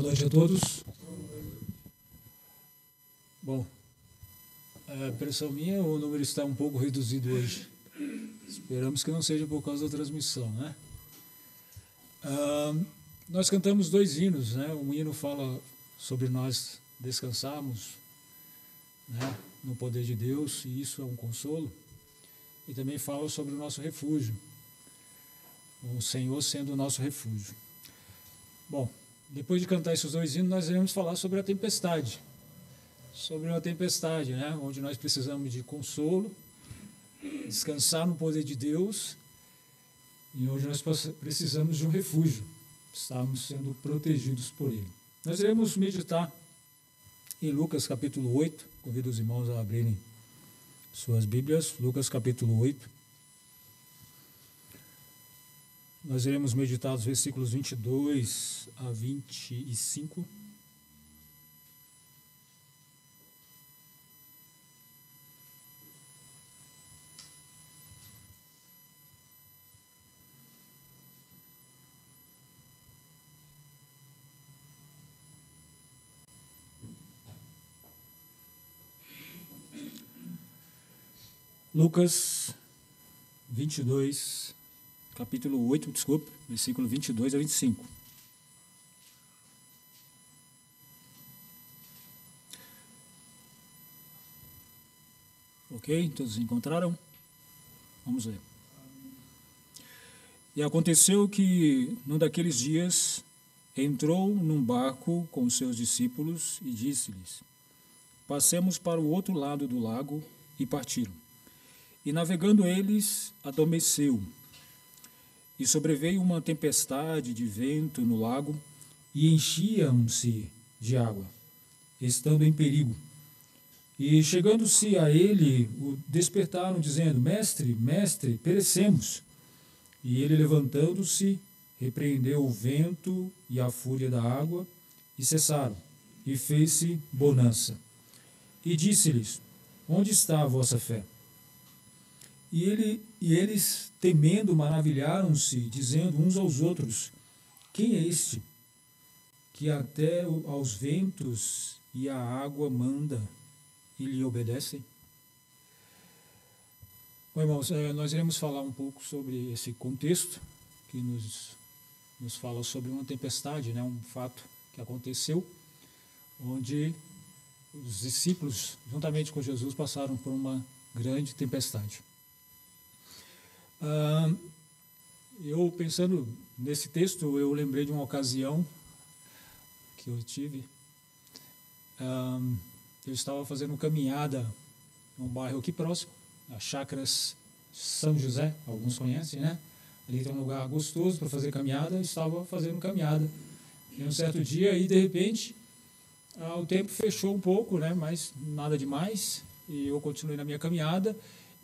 noite a todos. Bom, a impressão minha, o número está um pouco reduzido hoje. Esperamos que não seja por causa da transmissão, né? Nós cantamos 2 hinos, né? Um hino fala sobre nós descansarmos, né, no poder de Deus, e isso é um consolo. E também fala sobre o nosso refúgio, o Senhor sendo o nosso refúgio. Bom, depois de cantar esses 2 hinos, nós iremos falar sobre a tempestade. Sobre uma tempestade, né, onde nós precisamos de consolo, descansar no poder de Deus, e onde nós precisamos de um refúgio. Estamos sendo protegidos por Ele. Nós iremos meditar em Lucas capítulo 8. Convido os irmãos a abrirem suas Bíblias. Lucas capítulo 8. Nós iremos meditar os versículos 22 a 25. Lucas 22, capítulo 8, versículo 22 a 25. Ok? Todos encontraram? Vamos ler. E aconteceu que, num daqueles dias, entrou num barco com os seus discípulos e disse-lhes: Passemos para o outro lado do lago, e partiram. E navegando eles, adormeceu. E sobreveio uma tempestade de vento no lago, e enchiam-se de água, estando em perigo. E chegando-se a ele, o despertaram, dizendo: Mestre, mestre, perecemos. E ele, levantando-se, repreendeu o vento e a fúria da água, e cessaram, e fez-se bonança. E disse-lhes: Onde está a vossa fé? E eles, temendo, maravilharam-se, dizendo uns aos outros: Quem é este, que até aos ventos e à água manda, e lhe obedecem? Bom, irmãos, nós iremos falar um pouco sobre esse contexto, que nos fala sobre uma tempestade, né, um fato que aconteceu, onde os discípulos, juntamente com Jesus, passaram por uma grande tempestade. Eu, pensando nesse texto, eu lembrei de uma ocasião que eu tive. Eu estava fazendo caminhada num bairro aqui próximo, as Chácaras São José, alguns conhecem, né? Ali tem um lugar gostoso para fazer caminhada. Eu estava fazendo caminhada em um certo dia e, de repente, o tempo fechou um pouco, né? Mas nada demais, e eu continuei na minha caminhada.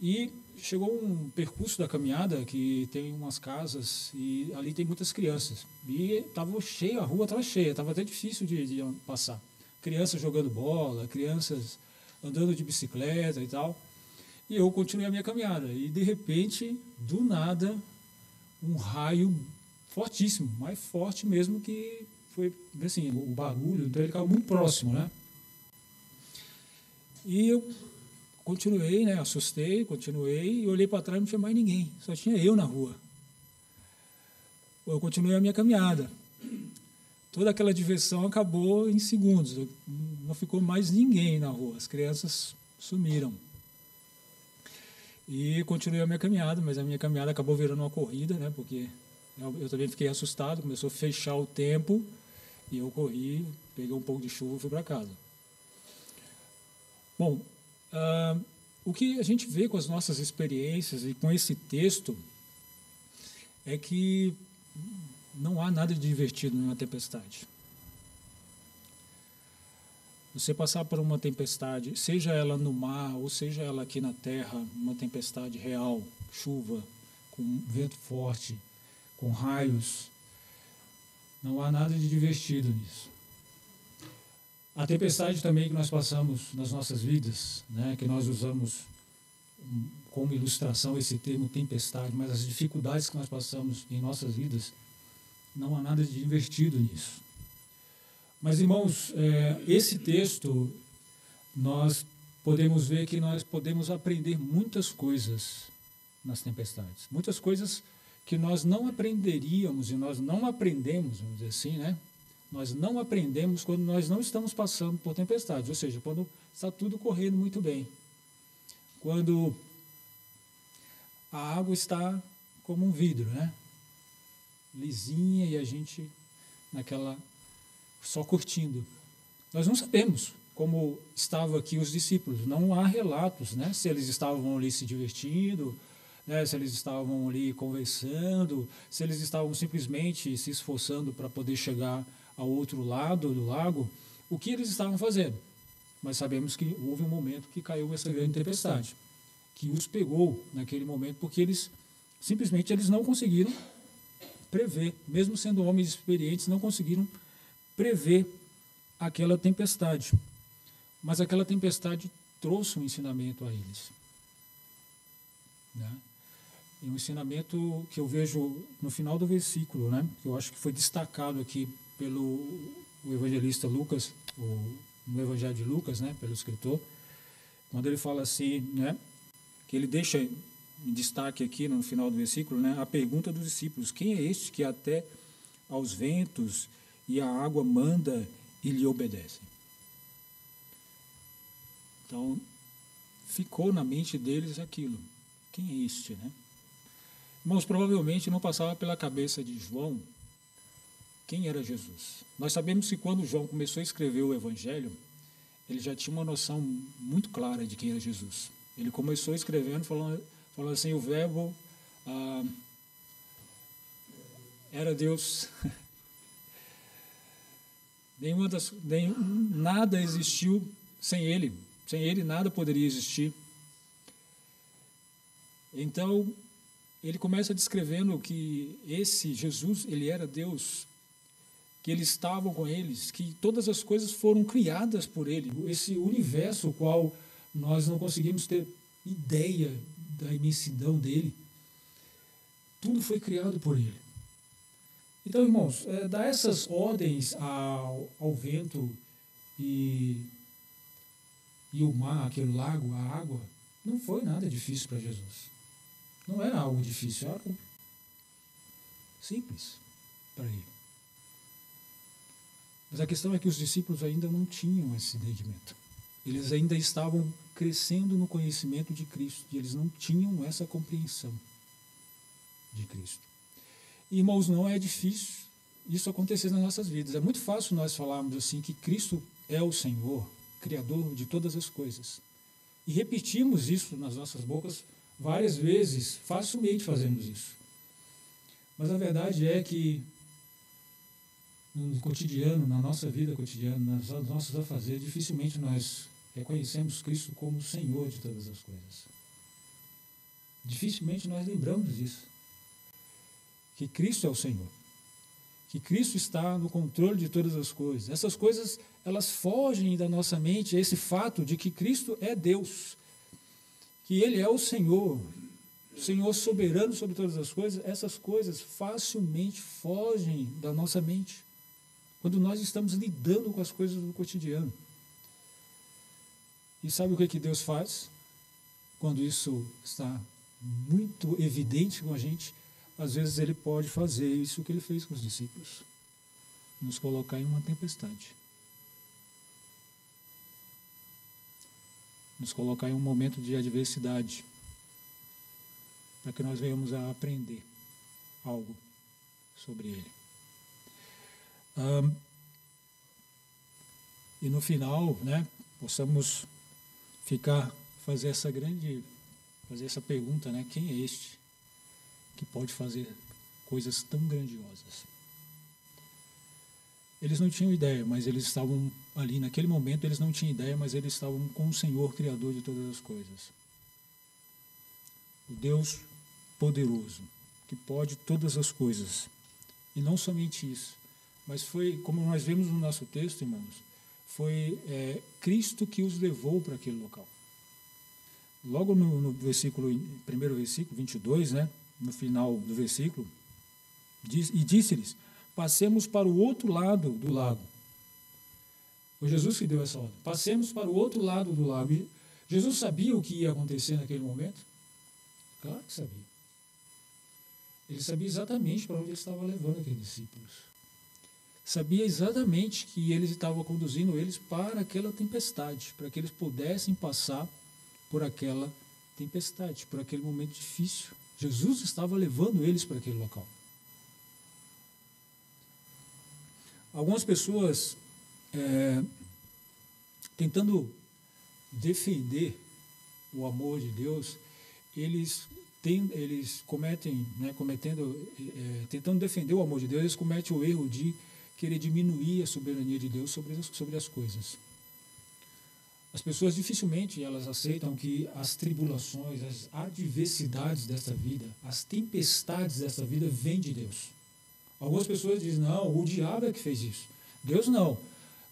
E chegou um percurso da caminhada que tem umas casas e ali tem muitas crianças. E estava cheio, a rua estava cheia, estava até difícil de passar. Crianças jogando bola, crianças andando de bicicleta e tal. E eu continuei a minha caminhada. E, de repente, do nada, um raio fortíssimo, mais forte mesmo, que foi, assim, o barulho, então ele ficava muito próximo, né? E eu continuei, né? Assustei, continuei e olhei para trás e não tinha mais ninguém, só tinha eu na rua. Eu continuei a minha caminhada. Toda aquela diversão acabou em segundos, não ficou mais ninguém na rua, as crianças sumiram. E continuei a minha caminhada, mas a minha caminhada acabou virando uma corrida, né? Porque eu também fiquei assustado, começou a fechar o tempo e eu corri, peguei um pouco de chuva e fui para casa. Bom, o que a gente vê com as nossas experiências e com esse texto é que não há nada de divertido numa tempestade. Você passar por uma tempestade, seja ela no mar ou seja ela aqui na terra, uma tempestade real, chuva, com vento forte, com raios, não há nada de divertido nisso. A tempestade também que nós passamos nas nossas vidas, né, que nós usamos como ilustração esse termo tempestade, mas as dificuldades que nós passamos em nossas vidas, não há nada de divertido nisso. Mas, irmãos, esse texto, nós podemos ver que nós podemos aprender muitas coisas nas tempestades. Muitas coisas que nós não aprenderíamos e nós não aprendemos, vamos dizer assim, né? Nós não aprendemos quando nós não estamos passando por tempestades, ou seja, quando está tudo correndo muito bem. Quando a água está como um vidro, né? Lisinha e a gente naquela só curtindo. Nós não sabemos como estavam aqui os discípulos, não há relatos, né? Se eles estavam ali se divertindo, né? Se eles estavam ali conversando, se eles estavam simplesmente se esforçando para poder chegar ao outro lado do lago, o que eles estavam fazendo. Mas sabemos que houve um momento que caiu essa grande tempestade, que os pegou naquele momento, porque eles simplesmente eles não conseguiram prever, mesmo sendo homens experientes, não conseguiram prever aquela tempestade. Mas aquela tempestade trouxe um ensinamento a eles, né? E um ensinamento que eu vejo no final do versículo, né? Que eu acho que foi destacado aqui pelo o evangelista Lucas, no Evangelho de Lucas, né? Pelo escritor, quando ele fala assim, né? Que ele deixa em destaque aqui no final do versículo, né? A pergunta dos discípulos: quem é este que até aos ventos e à água manda e lhe obedecem? Então, ficou na mente deles aquilo. Quem é este, né? Irmãos, provavelmente não passava pela cabeça de João quem era Jesus. Nós sabemos que quando João começou a escrever o Evangelho, ele já tinha uma noção muito clara de quem era Jesus. Ele começou escrevendo falando assim, o verbo era Deus. Nada existiu sem ele. Sem ele nada poderia existir. Então, ele começa descrevendo que esse Jesus, ele era Deus, que eles estavam com eles, que todas as coisas foram criadas por ele. Esse universo, o qual nós não conseguimos ter ideia da imensidão dele, tudo foi criado por ele. Então, irmãos, dar essas ordens ao vento e o mar, aquele lago, a água, não foi nada difícil para Jesus. Não era algo difícil, era algo simples para ele. Mas a questão é que os discípulos ainda não tinham esse entendimento. Eles ainda estavam crescendo no conhecimento de Cristo e eles não tinham essa compreensão de Cristo. E, irmãos, não é difícil isso acontecer nas nossas vidas. É muito fácil nós falarmos assim que Cristo é o Senhor, Criador de todas as coisas. E repetimos isso nas nossas bocas várias vezes, facilmente fazemos isso. Mas a verdade é que no cotidiano, na nossa vida cotidiana, nas nossos afazeres, dificilmente nós reconhecemos Cristo como o Senhor de todas as coisas. Dificilmente nós lembramos disso. Que Cristo é o Senhor. Que Cristo está no controle de todas as coisas. Essas coisas, elas fogem da nossa mente, esse fato de que Cristo é Deus. Que Ele é o Senhor soberano sobre todas as coisas. Essas coisas facilmente fogem da nossa mente quando nós estamos lidando com as coisas do cotidiano. E sabe o que Deus faz? Quando isso está muito evidente com a gente, às vezes Ele pode fazer isso que Ele fez com os discípulos. Nos colocar em uma tempestade. Nos colocar em um momento de adversidade. Para que nós venhamos a aprender algo sobre Ele. E no final, né, possamos fazer essa pergunta, né, quem é este que pode fazer coisas tão grandiosas? Eles não tinham ideia, mas eles estavam ali, naquele momento eles não tinham ideia, mas eles estavam com o Senhor, Criador de todas as coisas. O Deus poderoso, que pode todas as coisas. E não somente isso, mas foi, como nós vemos no nosso texto, irmãos, foi Cristo que os levou para aquele local. Logo no primeiro versículo, 22, né, no final do versículo, e disse-lhes: passemos para o outro lado do lago. Foi Jesus que deu essa ordem. Passemos para o outro lado do lago. E Jesus sabia o que ia acontecer naquele momento? Claro que sabia. Ele sabia exatamente para onde ele estava levando aqueles discípulos. Sabia exatamente que ele estava conduzindo eles para aquela tempestade, para que eles pudessem passar por aquela tempestade, por aquele momento difícil. Jesus estava levando eles para aquele local. Algumas pessoas tentando defender o amor de Deus, eles cometem, tentando defender o amor de Deus, eles cometem o erro de querer diminuir a soberania de Deus sobre as coisas. As pessoas dificilmente elas aceitam que as tribulações, as adversidades desta vida, as tempestades desta vida vêm de Deus. Algumas pessoas dizem, não, o diabo é que fez isso. Deus não.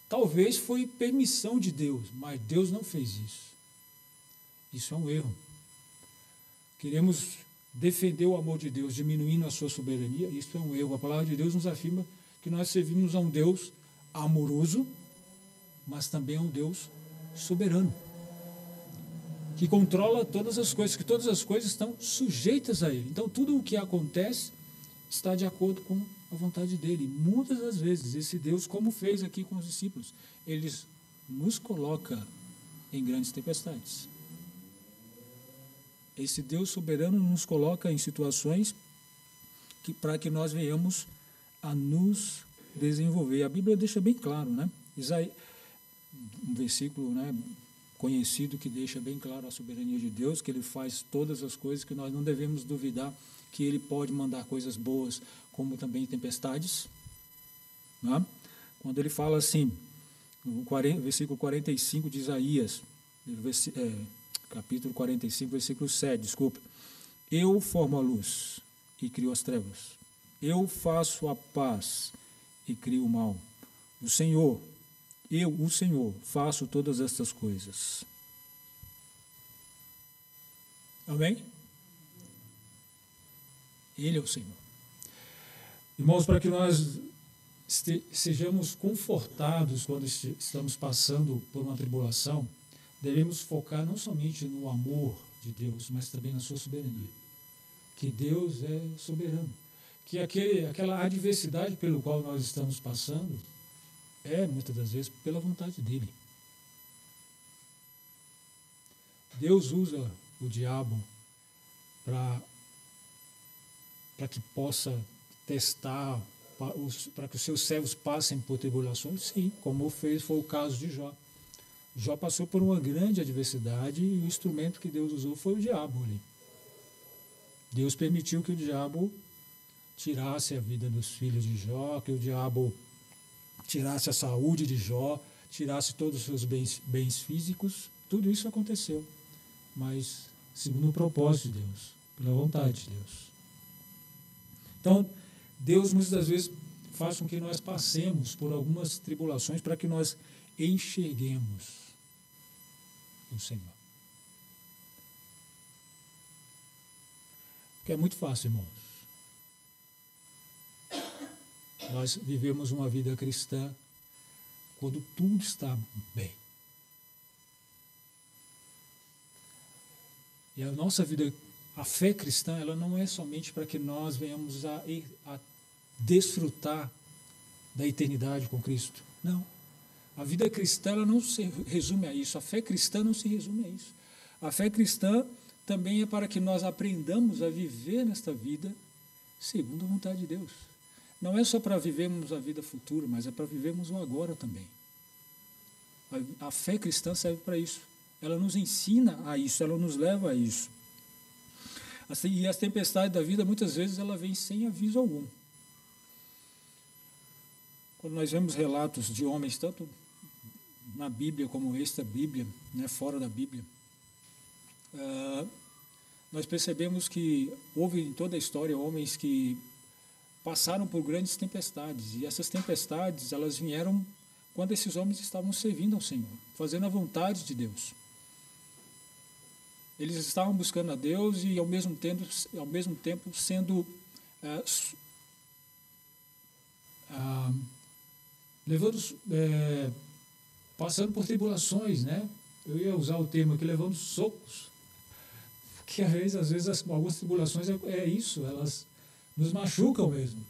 Talvez foi permissão de Deus, mas Deus não fez isso. Isso é um erro. Queremos defender o amor de Deus, diminuindo a sua soberania, isso é um erro. A palavra de Deus nos afirma que nós servimos a um Deus amoroso, mas também a um Deus soberano, que controla todas as coisas, que todas as coisas estão sujeitas a Ele. Então, tudo o que acontece está de acordo com a vontade dEle. E muitas das vezes, esse Deus, como fez aqui com os discípulos, Ele nos coloca em grandes tempestades. Esse Deus soberano nos coloca em situações para que nós venhamos a nos desenvolver. A Bíblia deixa bem claro, né? Um versículo, né, conhecido que deixa bem claro a soberania de Deus, que Ele faz todas as coisas, que nós não devemos duvidar que Ele pode mandar coisas boas, como também tempestades. Né? Quando Ele fala assim, no versículo 45 de Isaías, capítulo 45, versículo 7, desculpe. Eu formo a luz e crio as trevas. Eu faço a paz e crio o mal. O Senhor, faço todas estas coisas. Amém? Ele é o Senhor. Irmãos, para que nós sejamos confortados quando estamos passando por uma tribulação, devemos focar não somente no amor de Deus, mas também na sua soberania. Que Deus é soberano. Que aquela adversidade pelo qual nós estamos passando muitas das vezes, pela vontade dEle. Deus usa o diabo para que possa testar, para que os seus servos passem por tribulações, sim, como foi o caso de Jó. Jó passou por uma grande adversidade e o instrumento que Deus usou foi o diabo ali. Deus permitiu que o diabo tirasse a vida dos filhos de Jó, que o diabo tirasse a saúde de Jó, tirasse todos os seus bens físicos. Tudo isso aconteceu, mas segundo o propósito de Deus, pela vontade de Deus. Então, Deus muitas das vezes faz com que nós passemos por algumas tribulações para que nós enxerguemos o Senhor. Porque é muito fácil, irmãos. Nós vivemos uma vida cristã quando tudo está bem. E a nossa vida, a fé cristã, ela não é somente para que nós venhamos a desfrutar da eternidade com Cristo. Não. A vida cristã ela não se resume a isso. A fé cristã não se resume a isso. A fé cristã também é para que nós aprendamos a viver nesta vida segundo a vontade de Deus. Não é só para vivermos a vida futura, mas é para vivermos o agora também. A fé cristã serve para isso. Ela nos ensina a isso, ela nos leva a isso. Assim, e as tempestades da vida, muitas vezes, ela vem sem aviso algum. Quando nós vemos relatos de homens, tanto na Bíblia como extra Bíblia, né, fora da Bíblia, nós percebemos que houve em toda a história homens que passaram por grandes tempestades, e essas tempestades elas vieram quando esses homens estavam servindo ao Senhor, fazendo a vontade de Deus. Eles estavam buscando a Deus e ao mesmo tempo sendo passando por tribulações, né? Eu ia usar o termo aqui, levando socos. Porque às vezes algumas tribulações é isso, elas nos machucam mesmo.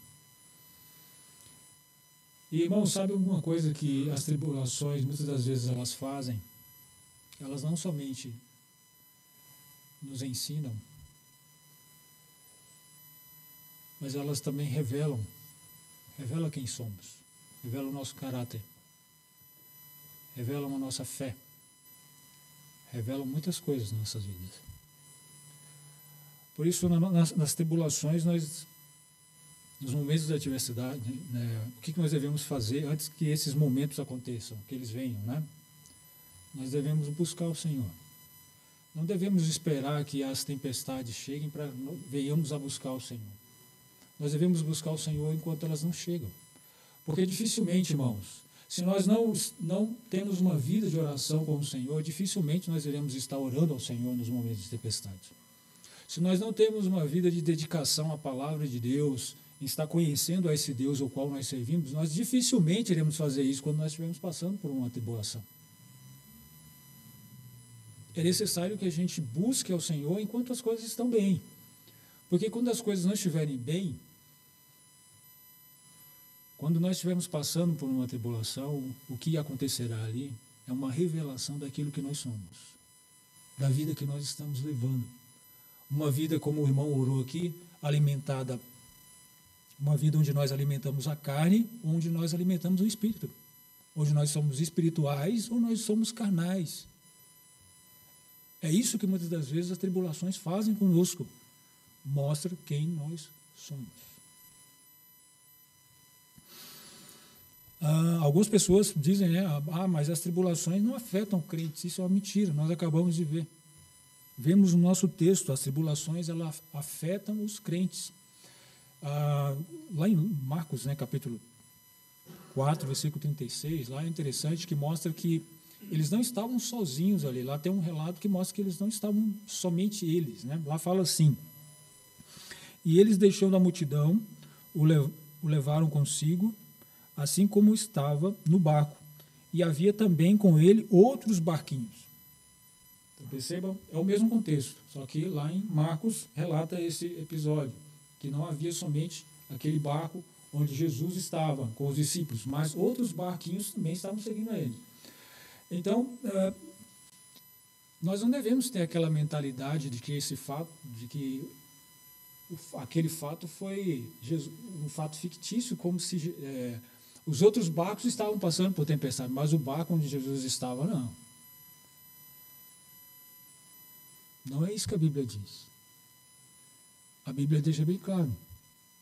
E, irmão, sabe alguma coisa que as tribulações, muitas das vezes, elas fazem? Elas não somente nos ensinam, mas elas também revelam quem somos, revelam o nosso caráter, revelam a nossa fé, revelam muitas coisas nas nossas vidas. Por isso, nas tribulações, nos momentos da adversidade, né, o que nós devemos fazer antes que esses momentos aconteçam, que eles venham, né? Nós devemos buscar o Senhor. Não devemos esperar que as tempestades cheguem para venhamos a buscar o Senhor. Nós devemos buscar o Senhor enquanto elas não chegam. Porque dificilmente, irmãos, se nós não temos uma vida de oração com o Senhor, dificilmente nós iremos estar orando ao Senhor nos momentos de tempestade. Se nós não temos uma vida de dedicação à palavra de Deus, em estar conhecendo a esse Deus ao qual nós servimos, nós dificilmente iremos fazer isso quando nós estivermos passando por uma tribulação. É necessário que a gente busque ao Senhor enquanto as coisas estão bem. Porque quando as coisas não estiverem bem, quando nós estivermos passando por uma tribulação, o que acontecerá ali é uma revelação daquilo que nós somos, da vida que nós estamos levando. Uma vida, como o irmão orou aqui, alimentada, uma vida onde nós alimentamos a carne, onde nós alimentamos o espírito, onde nós somos espirituais ou nós somos carnais. É isso que muitas das vezes as tribulações fazem conosco, mostra quem nós somos. Algumas pessoas dizem, né, mas as tribulações não afetam crentes. Isso é uma mentira, nós acabamos de ver. Vemos no nosso texto, as tribulações elas afetam os crentes. Lá em Marcos, né, capítulo 4, versículo 36, lá é interessante que mostra que eles não estavam sozinhos ali. Lá tem um relato que mostra que eles não estavam somente eles, né? Lá fala assim: e eles, deixando a multidão, o levaram consigo, assim como estava no barco, e havia também com ele outros barquinhos. Então, percebam, é o mesmo contexto, só que lá em Marcos relata esse episódio, que não havia somente aquele barco onde Jesus estava com os discípulos, mas outros barquinhos também estavam seguindo a ele. Então, nós não devemos ter aquela mentalidade de que esse fato, de que aquele fato foi um fato fictício, como se os outros barcos estavam passando por tempestade, mas o barco onde Jesus estava, não. Não é isso que a Bíblia diz. A Bíblia deixa bem claro.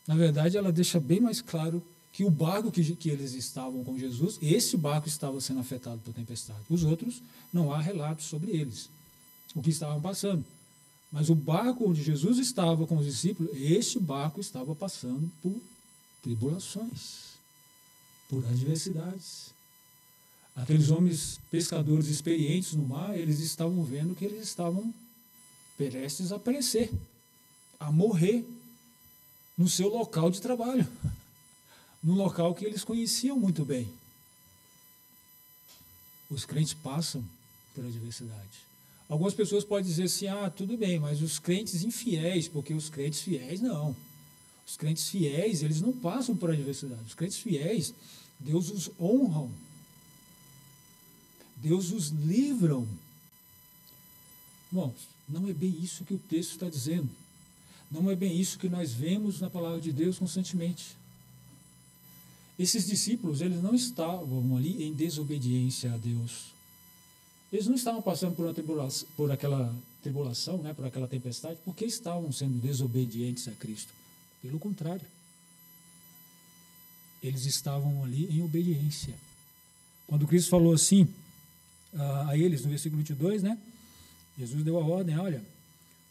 Na verdade, ela deixa bem mais claro que o barco que eles estavam com Jesus, esse barco estava sendo afetado por tempestade. Os outros, não há relatos sobre eles, o que estavam passando. Mas o barco onde Jesus estava com os discípulos, este barco estava passando por tribulações, por adversidades. Aqueles homens pescadores experientes no mar, eles estavam vendo que eles estavam prestes a perecer, a morrer no seu local de trabalho, no local que eles conheciam muito bem. Os crentes passam por adversidade. Algumas pessoas podem dizer assim, tudo bem, mas os crentes infiéis, porque os crentes fiéis não. Os crentes fiéis, eles não passam por adversidade. Os crentes fiéis, Deus os honra. Deus os livra. Bom, não é bem isso que o texto está dizendo. Não é bem isso que nós vemos na palavra de Deus constantemente. Esses discípulos, eles não estavam ali em desobediência a Deus. Eles não estavam passando por aquela tribulação, né, por aquela tempestade, porque estavam sendo desobedientes a Cristo. Pelo contrário. Eles estavam ali em obediência. Quando Cristo falou assim a eles, no versículo 22, né, Jesus deu a ordem, olha,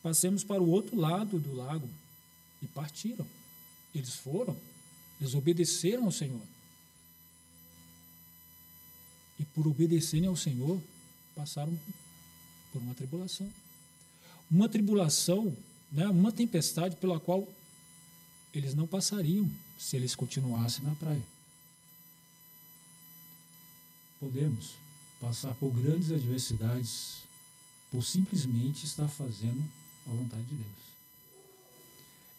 passemos para o outro lado do lago, e partiram. Eles foram, eles obedeceram ao Senhor. E por obedecerem ao Senhor, passaram por uma tribulação. Uma tribulação, né, uma tempestade pela qual eles não passariam se eles continuassem na praia. Podemos passar por grandes adversidades por simplesmente estar fazendo a vontade de Deus.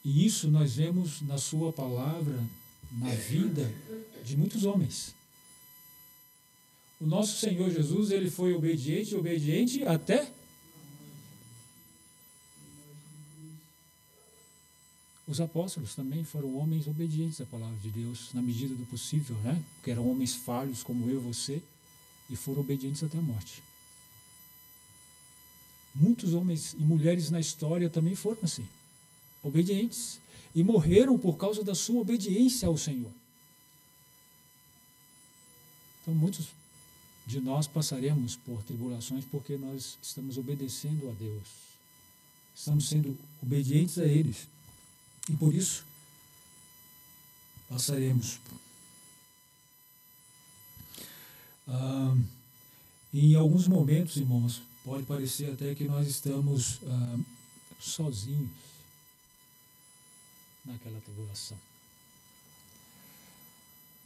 E isso nós vemos na sua palavra, na vida de muitos homens. O nosso Senhor Jesus, ele foi obediente até os apóstolos também foram homens obedientes à palavra de Deus, na medida do possível, né? Porque eram homens falhos como eu e você, e foram obedientes até a morte. Muitos homens e mulheres na história também foram assim, obedientes, e morreram por causa da sua obediência ao Senhor. Então, muitos de nós passaremos por tribulações porque nós estamos obedecendo a Deus, estamos sendo obedientes a eles. E por isso, passaremos. Em alguns momentos, irmãos, pode parecer até que nós estamos sozinhos naquela tribulação.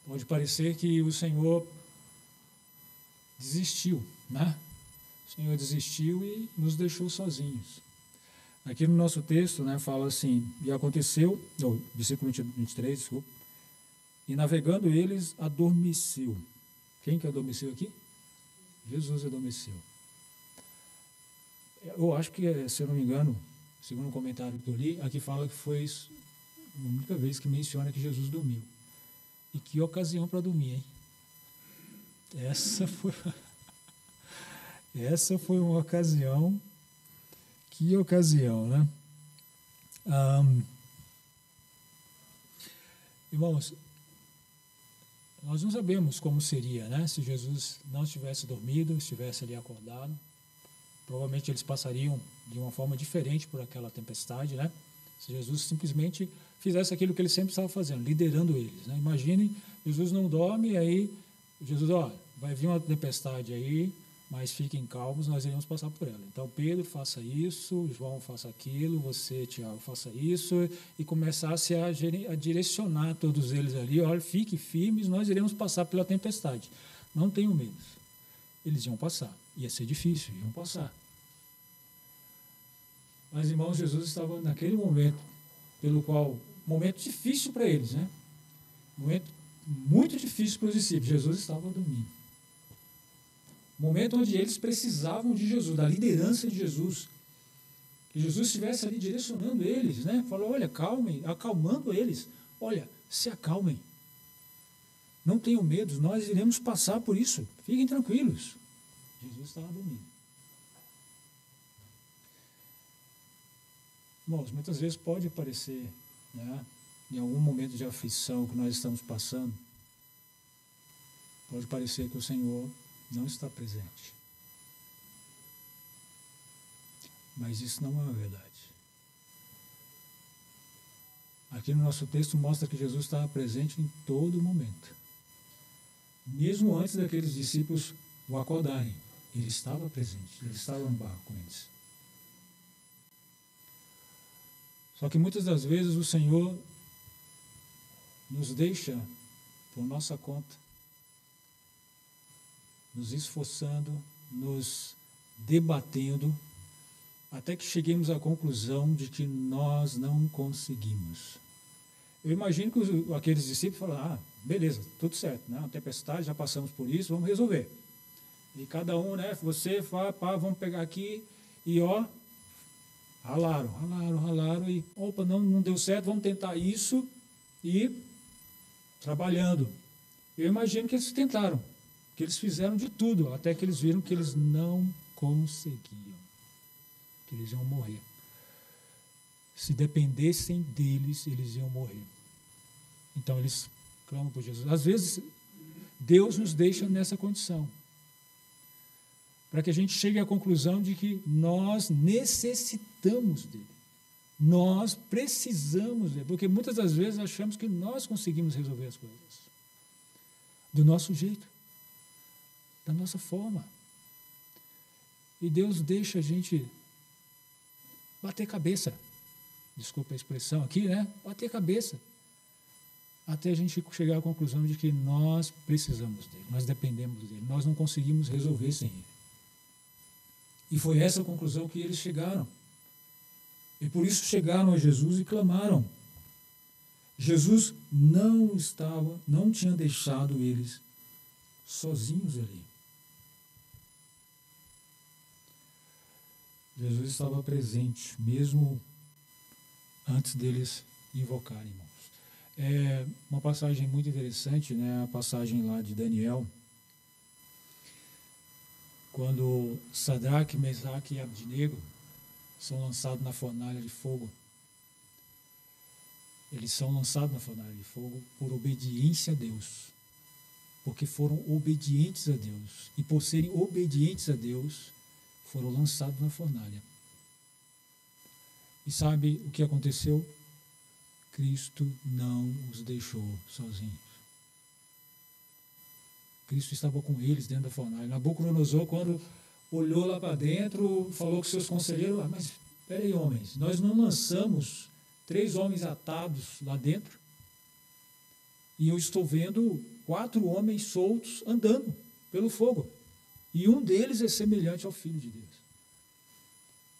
Pode parecer que o Senhor desistiu, né? O Senhor desistiu e nos deixou sozinhos. Aqui no nosso texto, né, fala assim, e aconteceu, versículo 23, desculpa, e navegando eles, adormeceu. Quem que adormeceu aqui? Jesus adormeceu. Eu acho que, se eu não me engano, segundo o comentário que eu li, aqui fala que foi a única vez que menciona que Jesus dormiu. E que ocasião para dormir, hein? Essa foi uma ocasião. Que ocasião, né? Irmãos, nós não sabemos como seria, né? Se Jesus não tivesse dormido, estivesse ali acordado. Provavelmente eles passariam de uma forma diferente por aquela tempestade, né? Se Jesus simplesmente fizesse aquilo que ele sempre estava fazendo, liderando eles, né? Imaginem, Jesus não dorme, aí Jesus, vai vir uma tempestade aí, mas fiquem calmos, nós iremos passar por ela. Então, Pedro, faça isso, João, faça aquilo, você, Tiago, faça isso, e começasse a direcionar todos eles ali, olha, fiquem firmes, nós iremos passar pela tempestade. Não tenham medo. Eles iam passar. Ia ser difícil, iam passar. Mas, irmãos, Jesus estava naquele momento, momento difícil para eles, né? Momento muito difícil para os discípulos. Jesus estava dormindo. Momento onde eles precisavam de Jesus, da liderança de Jesus. Que Jesus estivesse ali direcionando eles, né? Falou, olha, calmem, acalmando eles. Olha, se acalmem. Não tenham medo, nós iremos passar por isso. Fiquem tranquilos. Jesus estava dormindo. Irmãos, muitas vezes pode parecer, né, em algum momento de aflição que nós estamos passando, pode parecer que o Senhor não está presente. Mas isso não é uma verdade. Aqui no nosso texto mostra que Jesus estava presente em todo momento. Mesmo antes daqueles discípulos o acordarem, ele estava presente, ele estava no barco com eles. Só que muitas das vezes o Senhor nos deixa por nossa conta, nos esforçando, nos debatendo, até que cheguemos à conclusão de que nós não conseguimos. Eu imagino que aqueles discípulos falaram, beleza, tudo certo, né? Uma tempestade, já passamos por isso, vamos resolver. E cada um, né, você, vamos pegar aqui e ralaram e, não deu certo, vamos tentar isso e trabalhando. Eu imagino que eles tentaram, que eles fizeram de tudo, até que eles viram que eles não conseguiam, que eles iam morrer. Se dependessem deles, eles iam morrer. Então eles clamam por Jesus. Às vezes, Deus nos deixa nessa condição, para que a gente chegue à conclusão de que nós necessitamos dele. Nós precisamos dele, porque muitas das vezes achamos que nós conseguimos resolver as coisas do nosso jeito, da nossa forma. E Deus deixa a gente bater cabeça. Desculpa a expressão aqui, né? Bater cabeça. até a gente chegar à conclusão de que nós precisamos dele, nós dependemos dele, nós não conseguimos resolver sem ele. E foi essa a conclusão que eles chegaram. E por isso chegaram a Jesus e clamaram. Jesus não tinha deixado eles sozinhos ali. Jesus estava presente, mesmo antes deles invocarem, irmãos. É uma passagem muito interessante, né? A passagem lá de Daniel, quando Sadraque, Mesaque e Abdenego são lançados na fornalha de fogo. Eles são lançados na fornalha de fogo por obediência a Deus, porque foram obedientes a Deus. E por serem obedientes a Deus, foram lançados na fornalha. E sabe o que aconteceu? Cristo não os deixou sozinhos. Cristo estava com eles dentro da fornalha. Nabucodonosor, quando olhou lá para dentro, falou com seus conselheiros: mas espera aí, homens, nós não lançamos 3 homens atados lá dentro? E eu estou vendo 4 homens soltos andando pelo fogo. E um deles é semelhante ao Filho de Deus.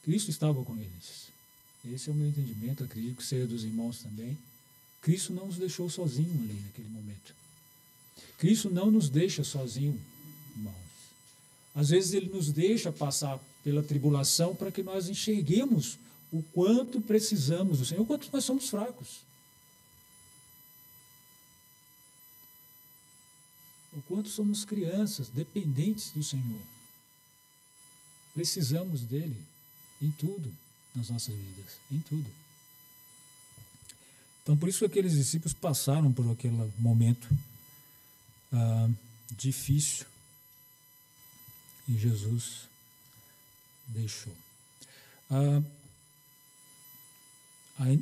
Cristo estava com eles. Esse é o meu entendimento, acredito que seja dos irmãos também. Cristo não nos deixou sozinhos ali naquele momento. Cristo não nos deixa sozinhos, irmãos. Às vezes ele nos deixa passar pela tribulação para que nós enxerguemos o quanto precisamos do Senhor, o quanto nós somos fracos. O quanto somos crianças dependentes do Senhor. Precisamos dele em tudo nas nossas vidas, em tudo. Então, por isso aqueles discípulos passaram por aquele momento difícil e Jesus deixou.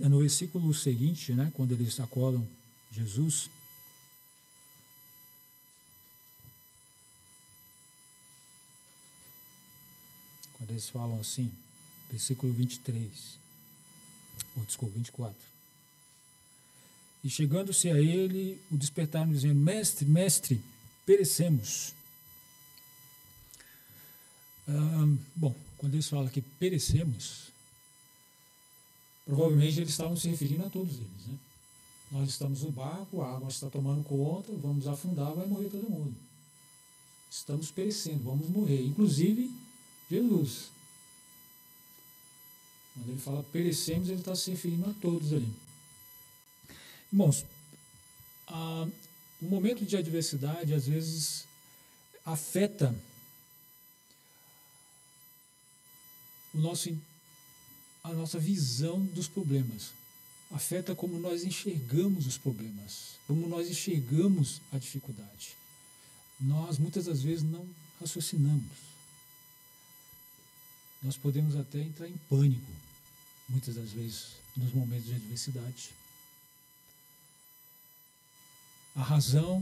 No versículo seguinte, né, quando eles acordam Jesus, quando eles falam assim, versículo 23, desculpa, 24. E chegando-se a ele, o despertaram dizendo: Mestre, mestre, perecemos. Bom, quando eles falam que perecemos, provavelmente eles estavam se referindo a todos eles, né? Nós estamos no barco, a água está tomando conta, vamos afundar, vai morrer todo mundo. Estamos perecendo, vamos morrer. Inclusive, Jesus. Quando ele fala perecemos, ele está se referindo a todos ali. Irmãos, o momento de adversidade, às vezes, afeta a nossa visão dos problemas. Afeta como nós enxergamos os problemas, como nós enxergamos a dificuldade. Nós, muitas das vezes, não raciocinamos. Nós podemos até entrar em pânico, muitas das vezes, nos momentos de adversidade. A razão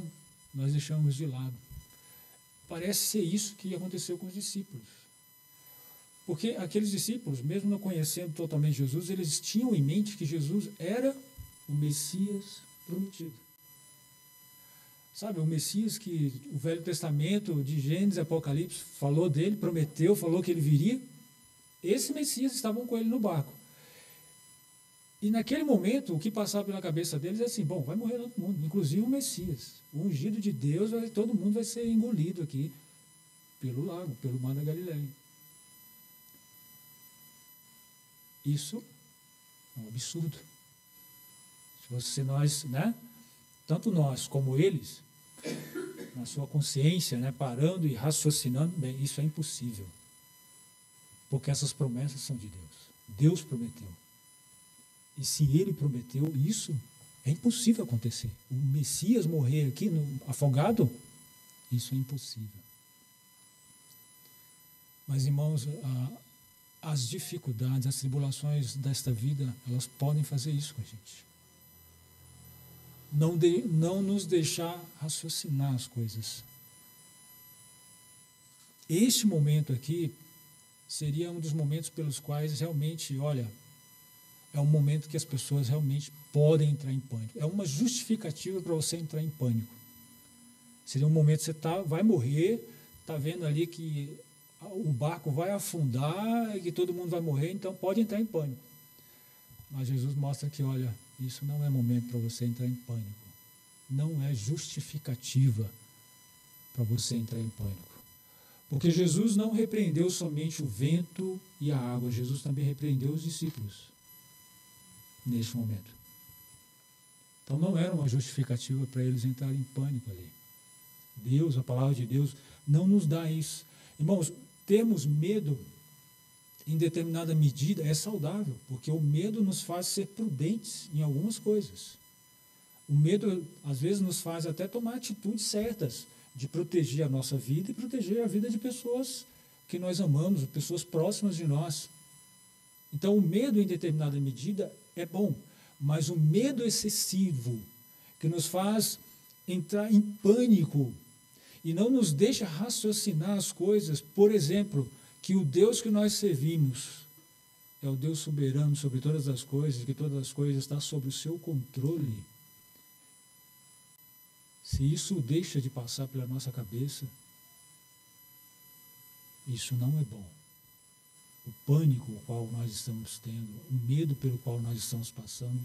nós deixamos de lado. Parece ser isso que aconteceu com os discípulos. Porque aqueles discípulos, mesmo não conhecendo totalmente Jesus, eles tinham em mente que Jesus era o Messias prometido. Sabe, o Messias que o Velho Testamento, de Gênesis e Apocalipse, falou dele, prometeu, falou que ele viria. Esse Messias estavam com ele no barco. E naquele momento, o que passava pela cabeça deles é assim: bom, vai morrer todo mundo, inclusive o Messias. O ungido de Deus, todo mundo vai ser engolido aqui pelo lago, pelo mar da Galileia. Isso é um absurdo. Se nós, né, tanto nós como eles, na sua consciência, né, parando e raciocinando, bem, isso é impossível. Porque essas promessas são de Deus. Deus prometeu. E se ele prometeu isso, é impossível acontecer. O Messias morrer aqui afogado, isso é impossível. Mas, irmãos, as dificuldades, as tribulações desta vida, elas podem fazer isso com a gente. Não nos deixar raciocinar as coisas. Este momento aqui seria um dos momentos pelos quais realmente, olha, é um momento que as pessoas realmente podem entrar em pânico. É uma justificativa para você entrar em pânico. Seria um momento que você vai morrer, está vendo ali que o barco vai afundar e que todo mundo vai morrer, então pode entrar em pânico. Mas Jesus mostra que, olha, isso não é momento para você entrar em pânico. Não é justificativa para você entrar em pânico. Porque Jesus não repreendeu somente o vento e a água, Jesus também repreendeu os discípulos neste momento. Então não era uma justificativa para eles entrarem em pânico ali. Deus, a palavra de Deus, não nos dá isso. Irmãos, termos medo em determinada medida é saudável, porque o medo nos faz ser prudentes em algumas coisas. O medo, às vezes, nos faz até tomar atitudes certas de proteger a nossa vida e proteger a vida de pessoas que nós amamos, pessoas próximas de nós. Então, o medo, em determinada medida, é bom, mas o medo excessivo, que nos faz entrar em pânico e não nos deixa raciocinar as coisas, por exemplo, que o Deus que nós servimos é o Deus soberano sobre todas as coisas, que todas as coisas estão sob o seu controle. Se isso deixa de passar pela nossa cabeça, isso não é bom. O pânico o qual nós estamos tendo, o medo pelo qual nós estamos passando,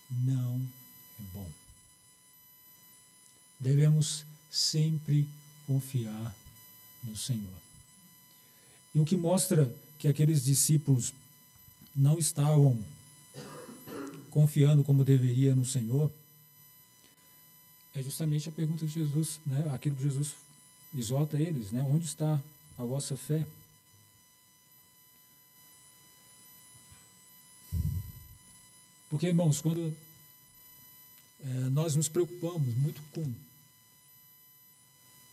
não é bom. Devemos sempre confiar no Senhor. E o que mostra que aqueles discípulos não estavam confiando como deveria no Senhor é justamente a pergunta de Jesus, né? Aquilo que Jesus exorta eles, né? Onde está a vossa fé? Porque, irmãos, quando nós nos preocupamos muito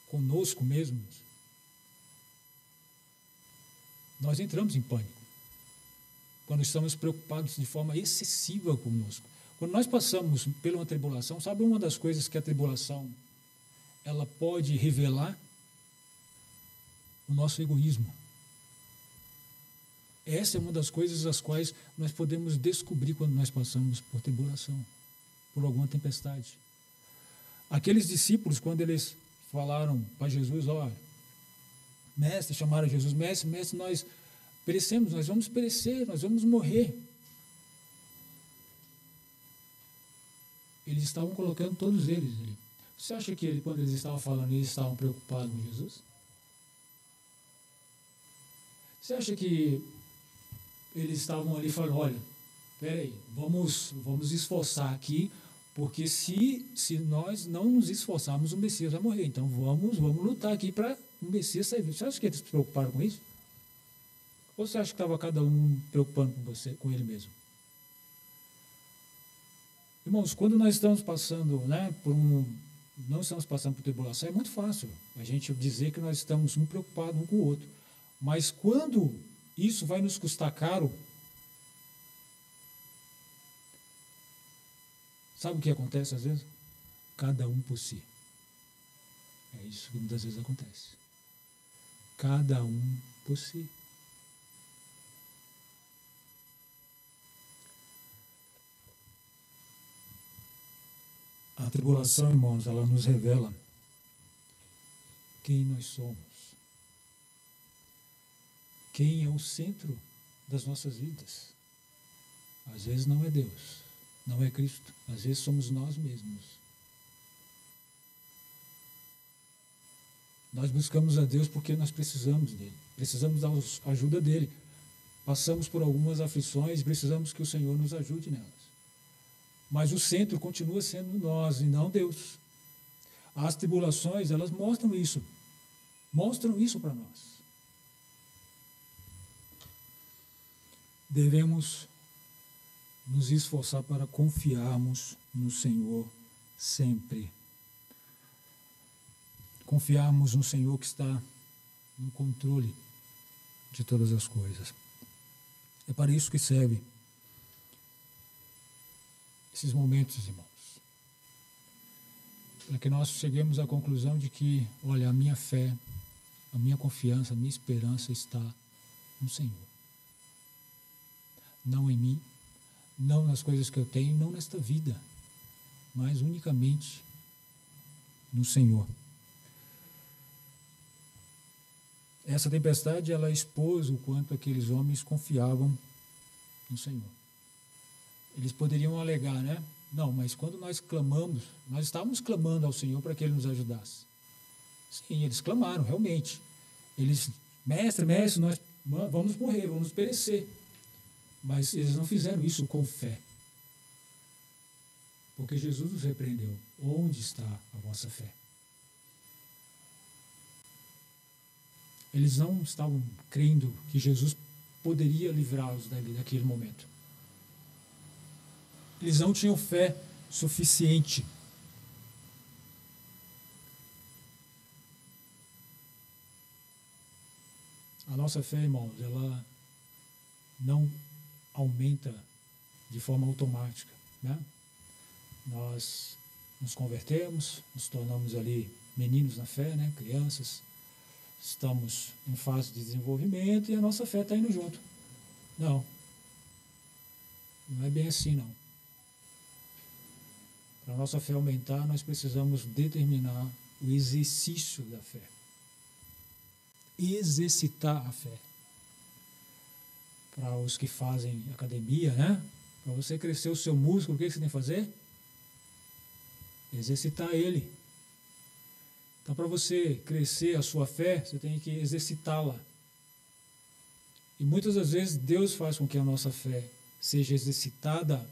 conosco mesmos, nós entramos em pânico. Quando estamos preocupados de forma excessiva conosco. Quando nós passamos por uma tribulação, sabe uma das coisas que a tribulação ela pode revelar? O nosso egoísmo. Essa é uma das coisas as quais nós podemos descobrir quando nós passamos por tribulação, por alguma tempestade. Aqueles discípulos, quando eles falaram para Jesus, olha, mestre, chamaram Jesus, mestre, nós perecemos, nós vamos perecer, nós vamos morrer. Eles estavam colocando todos eles ali. Você acha que quando eles estavam falando, eles estavam preocupados com Jesus? Você acha que eles estavam ali falando, olha, peraí, vamos esforçar aqui, porque se nós não nos esforçarmos, o Messias vai morrer. Então vamos lutar aqui para o Messias sair. Você acha que eles se preocuparam com isso? Ou você acha que estava cada um preocupando com ele mesmo? Irmãos, quando nós estamos passando, né, não estamos passando por tribulação, é muito fácil a gente dizer que nós estamos um preocupados um com o outro. Mas quando isso vai nos custar caro, sabe o que acontece às vezes? Cada um por si. É isso que muitas vezes acontece. Cada um por si. A tribulação, irmãos, ela nos revela quem nós somos. Quem é o centro das nossas vidas. Às vezes não é Deus, não é Cristo. Às vezes somos nós mesmos. Nós buscamos a Deus porque nós precisamos dele. Precisamos da ajuda dele. Passamos por algumas aflições e precisamos que o Senhor nos ajude nelas. Mas o centro continua sendo nós e não Deus. As tribulações, elas mostram isso para nós. Devemos nos esforçar para confiarmos no Senhor sempre. Confiarmos no Senhor que está no controle de todas as coisas. É para isso que serve esses momentos, irmãos. Para que nós cheguemos à conclusão de que, olha, a minha fé, a minha confiança, a minha esperança está no Senhor. Não em mim, não nas coisas que eu tenho, não nesta vida, mas unicamente no Senhor. Essa tempestade, ela expôs o quanto aqueles homens confiavam no Senhor. Eles poderiam alegar, né? Não, mas quando nós clamamos, nós estávamos clamando ao Senhor para que Ele nos ajudasse. Sim, eles clamaram, realmente. Eles, mestre, nós vamos morrer, vamos perecer. Mas eles não fizeram isso com fé. Porque Jesus os repreendeu. Onde está a vossa fé? Eles não estavam crendo que Jesus poderia livrá-los daquele momento. Eles não tinham fé suficiente. A nossa fé, irmãos, ela não aumenta de forma automática, né? Nós nos convertemos, nos tornamos ali meninos na fé, né? Crianças, estamos em fase de desenvolvimento e a nossa fé está indo junto. Não é bem assim, não. Para a nossa fé aumentar, nós precisamos determinar o exercício da fé. Exercitar a fé. Para os que fazem academia, né? Para você crescer o seu músculo, o que você tem que fazer? Exercitar ele. Então, para você crescer a sua fé, você tem que exercitá-la. E muitas das vezes Deus faz com que a nossa fé seja exercitada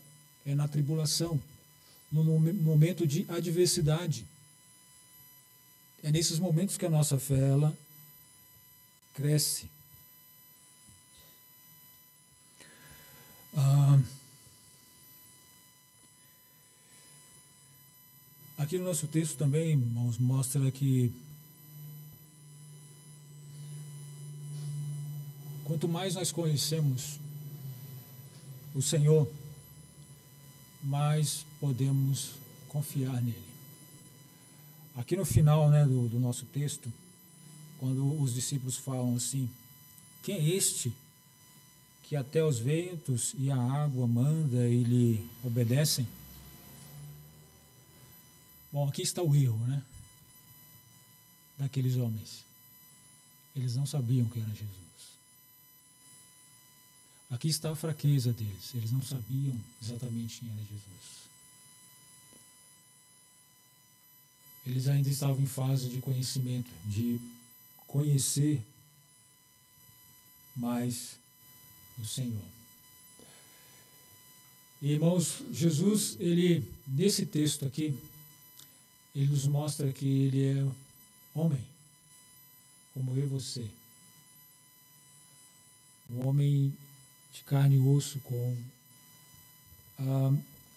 na tribulação, no momento de adversidade. É nesses momentos que a nossa fé, ela cresce. Aqui no nosso texto também, irmãos, mostra que quanto mais nós conhecemos o Senhor, mais podemos confiar nele. Aqui no final, né, do nosso texto, quando os discípulos falam assim: quem é este que até os ventos e a água manda e lhe obedecem? Bom, aqui está o erro, né, daqueles homens. Eles não sabiam quem era Jesus. Aqui está a fraqueza deles. Eles não sabiam exatamente quem era Jesus. Eles ainda estavam em fase de conhecimento, de conhecer mais o Senhor. E, irmãos, Jesus, ele, nesse texto aqui, ele nos mostra que ele é homem, como eu e você. Um homem de carne e osso, com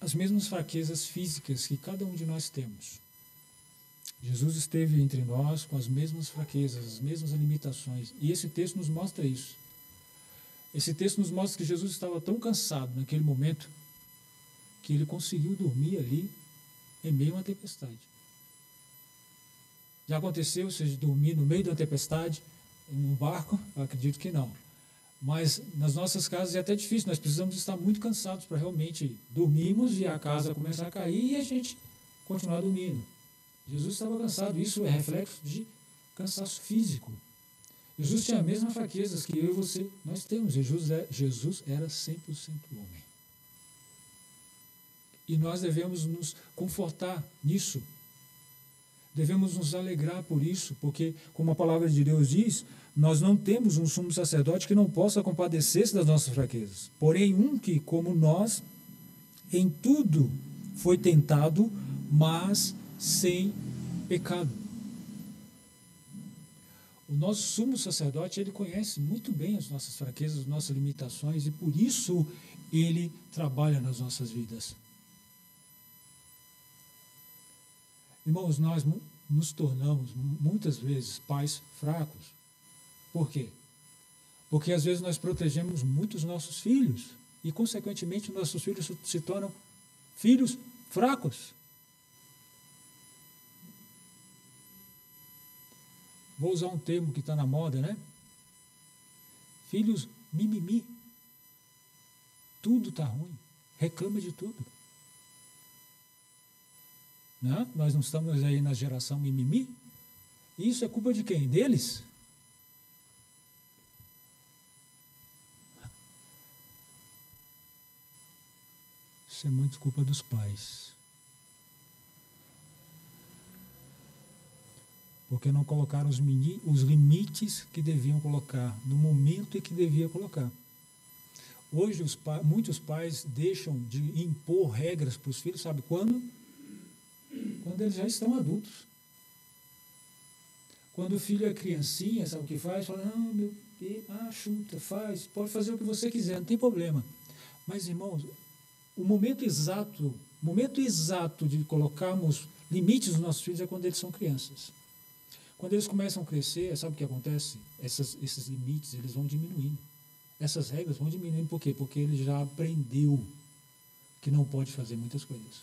as mesmas fraquezas físicas que cada um de nós temos. Jesus esteve entre nós com as mesmas fraquezas, as mesmas limitações. E esse texto nos mostra isso. Esse texto nos mostra que Jesus estava tão cansado naquele momento que ele conseguiu dormir ali em meio a uma tempestade. Já aconteceu você dormir no meio da tempestade, em um barco? Eu acredito que não. Mas nas nossas casas é até difícil, nós precisamos estar muito cansados para realmente dormirmos e a casa começar a cair e a gente continuar dormindo. Jesus estava cansado, isso é reflexo de cansaço físico. Jesus tinha as mesmas fraquezas que eu e você, nós temos. Jesus era 100% homem. E nós devemos nos confortar nisso. Devemos nos alegrar por isso, porque, como a palavra de Deus diz, nós não temos um sumo sacerdote que não possa compadecer-se das nossas fraquezas. Porém, um que, como nós, em tudo foi tentado, mas sem pecado. O nosso sumo sacerdote, ele conhece muito bem as nossas fraquezas, as nossas limitações, e por isso ele trabalha nas nossas vidas. Irmãos, nós nos tornamos, muitas vezes, pais fracos. Por quê? Porque, às vezes, nós protegemos muito os nossos filhos e, consequentemente, nossos filhos se tornam filhos fracos. Vou usar um termo que está na moda, né? Filhos mimimi. Tudo está ruim. reclama de tudo. Né? Nós não estamos aí na geração mimimi? Isso é culpa de quem? Deles? Isso é muito culpa dos pais. Porque não colocaram os limites que deviam colocar, no momento em que devia colocar. Hoje, muitos pais deixam de impor regras para os filhos, sabe quando? Quando eles já estão adultos. Quando o filho é criancinha, sabe o que faz? Fala, não, meu filho, chuta, faz, pode fazer o que você quiser, não tem problema. Mas, irmãos, o momento exato de colocarmos limites nos nossos filhos é quando eles são crianças. Quando eles começam a crescer, sabe o que acontece? Esses limites, eles vão diminuindo. Essas regras vão diminuindo. Por quê? Porque ele já aprendeu que não pode fazer muitas coisas.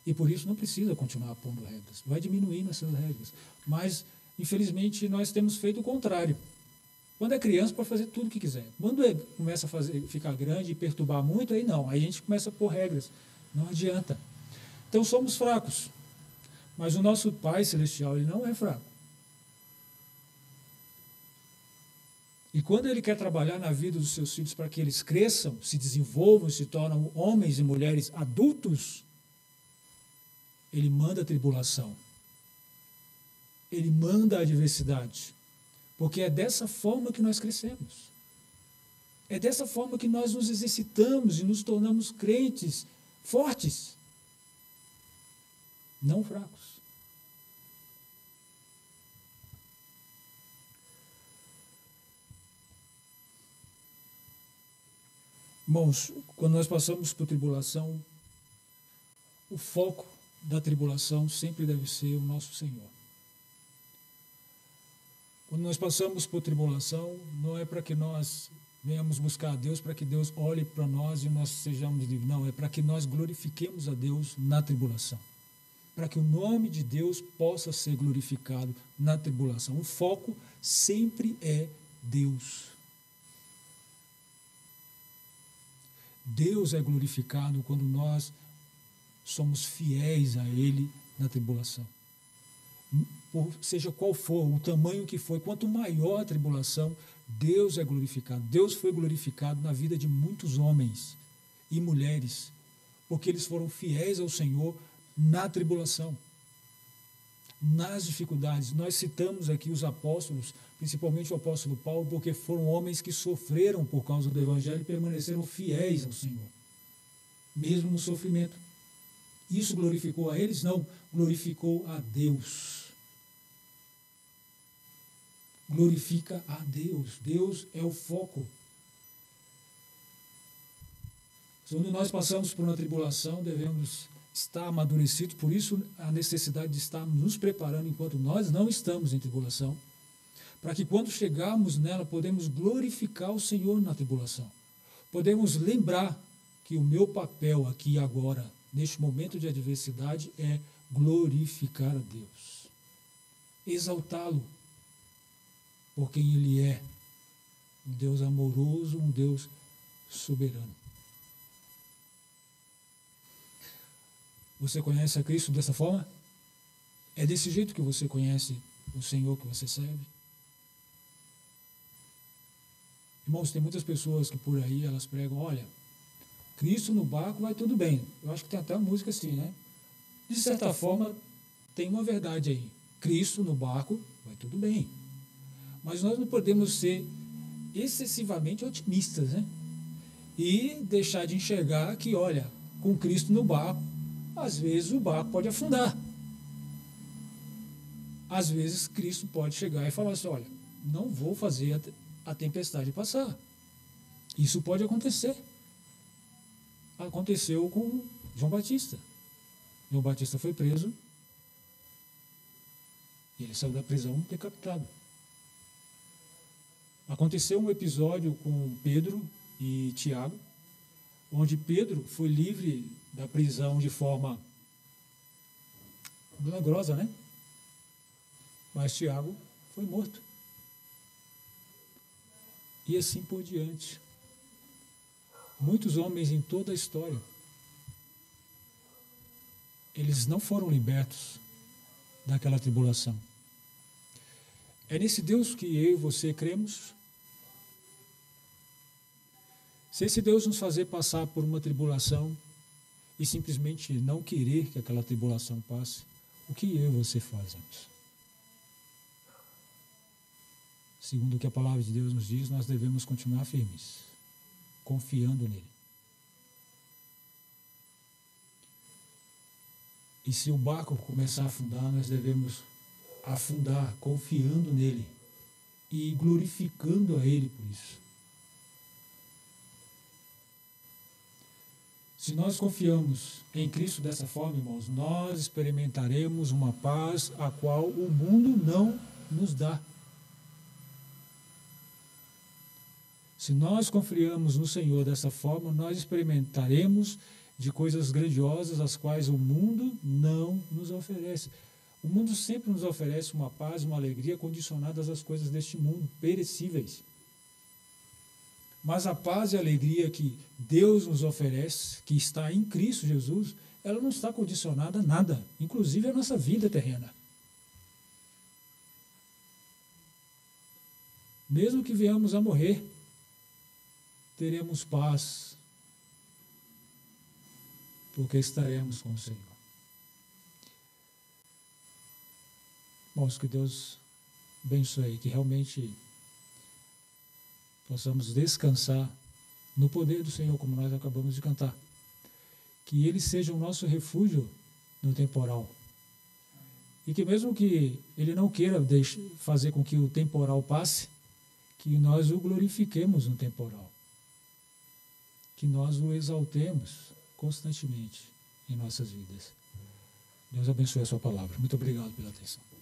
E por isso não precisa continuar pondo regras. Vai diminuindo essas regras. Mas, infelizmente, nós temos feito o contrário. Quando é criança, pode fazer tudo o que quiser. Quando começa a ficar grande e perturbar muito, aí não. Aí a gente começa a pôr regras. Não adianta. Então, somos fracos. Mas o nosso Pai Celestial, ele não é fraco. E quando ele quer trabalhar na vida dos seus filhos para que eles cresçam, se desenvolvam, se tornam homens e mulheres adultos, ele manda a tribulação. Ele manda a adversidade. Porque é dessa forma que nós crescemos. É dessa forma que nós nos exercitamos e nos tornamos crentes fortes, não fracos. Irmãos, quando nós passamos por tribulação, o foco da tribulação sempre deve ser o nosso Senhor. Quando nós passamos por tribulação, não é para que nós venhamos buscar a Deus, para que Deus olhe para nós e nós sejamos livres. Não, é para que nós glorifiquemos a Deus na tribulação. Para que o nome de Deus possa ser glorificado na tribulação. O foco sempre é Deus. Deus é glorificado quando nós somos fiéis a Ele na tribulação. Seja qual for, o tamanho que for, quanto maior a tribulação, Deus é glorificado. Deus foi glorificado na vida de muitos homens e mulheres, porque eles foram fiéis ao Senhor na tribulação, nas dificuldades. Nós citamos aqui os apóstolos, principalmente o apóstolo Paulo, porque foram homens que sofreram por causa do Evangelho e permaneceram fiéis ao Senhor, mesmo no sofrimento. Isso glorificou a eles? Não, glorificou a Deus. Glorifica a Deus. Deus é o foco. Quando nós passamos por uma tribulação, devemos estar amadurecidos, por isso a necessidade de estarmos nos preparando enquanto nós não estamos em tribulação, para que quando chegarmos nela, podemos glorificar o Senhor na tribulação. Podemos lembrar que o meu papel aqui e agora, neste momento de adversidade, é glorificar a Deus. Exaltá-lo por quem Ele é. Um Deus amoroso, um Deus soberano. Você conhece a Cristo dessa forma? É desse jeito que você conhece o Senhor que você serve? Irmãos, tem muitas pessoas que por aí elas pregam, olha, Cristo no barco vai tudo bem. Eu acho que tem até uma música assim, né? De certa forma, tem uma verdade aí. Cristo no barco vai tudo bem. Mas nós não podemos ser excessivamente otimistas, né? E deixar de enxergar que, olha, com Cristo no barco, às vezes o barco pode afundar. Às vezes Cristo pode chegar e falar assim, olha, não vou fazer a tempestade passar. Isso pode acontecer. Aconteceu com João Batista. João Batista foi preso e ele saiu da prisão decapitado. Aconteceu um episódio com Pedro e Tiago, onde Pedro foi livre da prisão de forma milagrosa, né? Mas Tiago foi morto. E assim por diante. Muitos homens em toda a história eles não foram libertos daquela tribulação. É nesse Deus que eu e você cremos. Se esse Deus nos fazer passar por uma tribulação e simplesmente não querer que aquela tribulação passe, o que eu e você fazemos? Segundo o que a palavra de Deus nos diz, nós devemos continuar firmes, confiando nele. E se o barco começar a afundar, nós devemos afundar confiando nele e glorificando a ele por isso. Se nós confiamos em Cristo dessa forma, irmãos, nós experimentaremos uma paz a qual o mundo não nos dá. Se nós confiamos no Senhor dessa forma, nós experimentaremos de coisas grandiosas as quais o mundo não nos oferece. O mundo sempre nos oferece uma paz, uma alegria condicionadas às coisas deste mundo, perecíveis. Mas a paz e a alegria que Deus nos oferece, que está em Cristo Jesus, ela não está condicionada a nada, inclusive a nossa vida terrena. Mesmo que venhamos a morrer, teremos paz, porque estaremos com o Senhor. Irmãos, que Deus abençoe, que realmente possamos descansar no poder do Senhor, como nós acabamos de cantar. Que Ele seja o nosso refúgio no temporal. E que mesmo que Ele não queira fazer com que o temporal passe, que nós o glorifiquemos no temporal. Que nós o exaltemos constantemente em nossas vidas. Deus abençoe a sua palavra. Muito obrigado pela atenção.